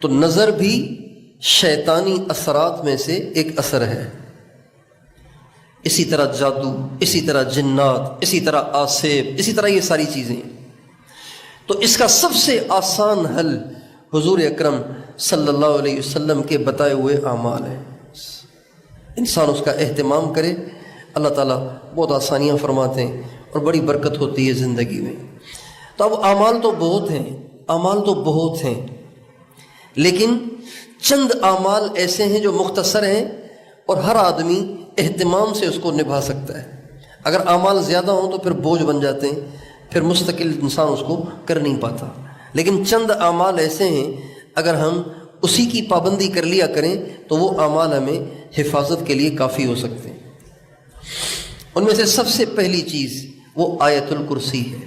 تو نظر بھی شیطانی اثرات میں سے ایک اثر ہے، اسی طرح جادو، اسی طرح جنات، اسی طرح آسیب، اسی طرح یہ ساری چیزیں۔ تو اس کا سب سے آسان حل حضور اکرم صلی اللہ علیہ وسلم کے بتائے ہوئے اعمال ہیں۔ انسان اس کا اہتمام کرے، اللہ تعالیٰ بہت آسانیاں فرماتے ہیں اور بڑی برکت ہوتی ہے زندگی میں۔ تو اب اعمال تو بہت ہیں، لیکن چند اعمال ایسے ہیں جو مختصر ہیں اور ہر آدمی اہتمام سے اس کو نبھا سکتا ہے۔ اگر اعمال زیادہ ہوں تو پھر بوجھ بن جاتے ہیں، پھر مستقل انسان اس کو کر نہیں پاتا۔ لیکن چند اعمال ایسے ہیں اگر ہم اسی کی پابندی کر لیا کریں تو وہ اعمال ہمیں حفاظت کے لیے کافی ہو سکتے ہیں۔ ان میں سے سب سے پہلی چیز وہ آیت الکرسی ہے۔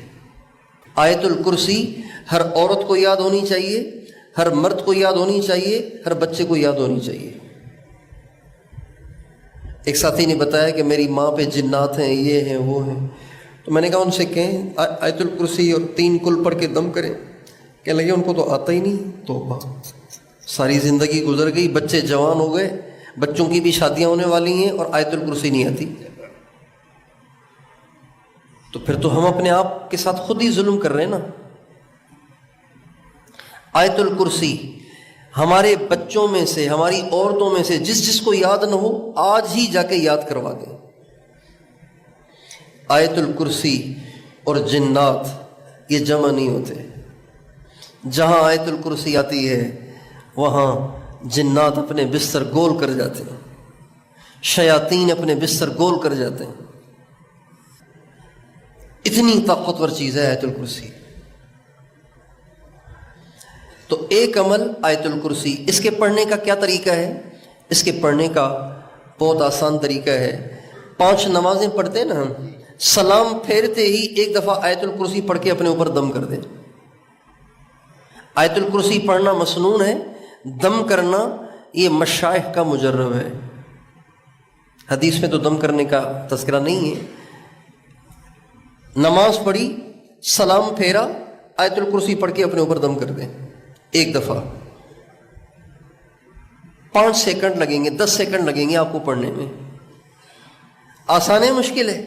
آیت الکرسی ہر عورت کو یاد ہونی چاہیے، ہر مرد کو یاد ہونی چاہیے، ہر بچے کو یاد ہونی چاہیے۔ ایک ساتھی نے بتایا کہ میری ماں پہ جنات ہیں، یہ ہیں وہ ہیں، تو میں نے کہا ان سے کہیں آیت الکرسی اور 3 کل پڑھ کے دم کریں۔ کہنے لگے ان کو تو آتا ہی نہیں۔ توبہ، ساری زندگی گزر گئی، بچے جوان ہو گئے، بچوں کی بھی شادیاں ہونے والی ہیں اور آیت الکرسی نہیں آتی۔ تو پھر تو ہم اپنے آپ کے ساتھ خود ہی ظلم کر رہے ہیں نا۔ آیت الکرسی ہمارے بچوں میں سے، ہماری عورتوں میں سے جس کو یاد نہ ہو آج ہی جا کے یاد کروا دیں۔ آیت الکرسی اور جنات یہ جمع نہیں ہوتے۔ جہاں آیت الکرسی آتی ہے وہاں جنات اپنے بستر گول کر جاتے ہیں، شیاطین اپنے بستر گول کر جاتے ہیں۔ اتنی طاقتور چیز ہے آیت الکرسی۔ تو ایک عمل آیت الکرسی، اس کے پڑھنے کا کیا طریقہ ہے؟ اس کے پڑھنے کا بہت آسان طریقہ ہے۔ 5 نمازیں پڑھتے ہیں نا ہم، سلام پھیرتے ہی ایک دفعہ آیت الکرسی پڑھ کے اپنے اوپر دم کر دیں۔ آیت الکرسی پڑھنا مسنون ہے، دم کرنا یہ مشائخ کا مجرب ہے۔ حدیث میں تو دم کرنے کا تذکرہ نہیں ہے۔ نماز پڑھی، سلام پھیرا، آیت الکرسی پڑھ کے اپنے اوپر دم کر دیں ایک دفعہ۔ 5 سیکنڈ لگیں گے، 10 سیکنڈ لگیں گے آپ کو پڑھنے میں۔ آسان ہے مشکل ہے؟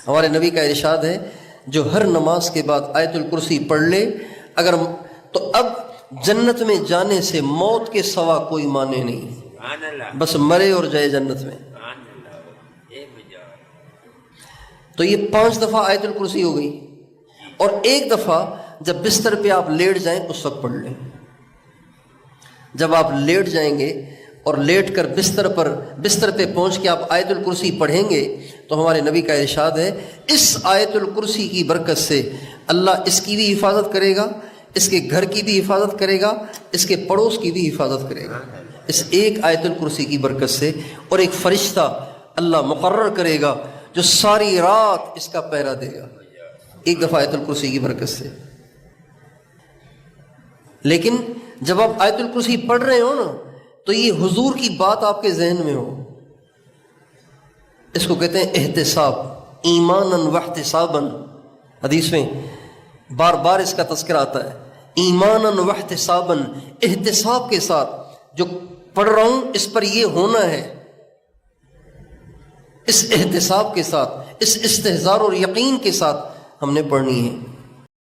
ہمارے نبی کا ارشاد ہے جو ہر نماز کے بعد آیت الکرسی پڑھ لے اگر تو اب جنت میں جانے سے موت کے سوا کوئی معنی نہیں، بس مرے اور جائے جنت میں۔ تو یہ 5 دفعہ آیت الکرسی ہو گئی، اور ایک دفعہ جب بستر پہ آپ لیٹ جائیں اس وقت پڑھ لیں۔ جب آپ لیٹ جائیں گے اور لیٹ کر بستر پہ پہنچ کے آپ آیت الکرسی پڑھیں گے تو ہمارے نبی کا ارشاد ہے اس آیت الکرسی کی برکت سے اللہ اس کی بھی حفاظت کرے گا، اس کے گھر کی بھی حفاظت کرے گا، اس کے پڑوس کی بھی حفاظت کرے گا، اس ایک آیت الکرسی کی برکت سے۔ اور ایک فرشتہ اللہ مقرر کرے گا جو ساری رات اس کا پہرا دے گا، ایک دفعہ آیت الکرسی کی برکت سے۔ لیکن جب آپ آیت الکرسی پڑھ رہے ہو نا تو یہ حضور کی بات آپ کے ذہن میں ہو، اس کو کہتے ہیں احتساب، ایمانا واحتسابا۔ حدیث میں بار بار اس کا تذکرہ آتا ہے، ایمانا واحتسابا، احتساب کے ساتھ جو پڑھ رہا ہوں اس پر یہ ہونا ہے، اس احتساب کے ساتھ، اس استحضار اور یقین کے ساتھ ہم نے پڑھنی ہے۔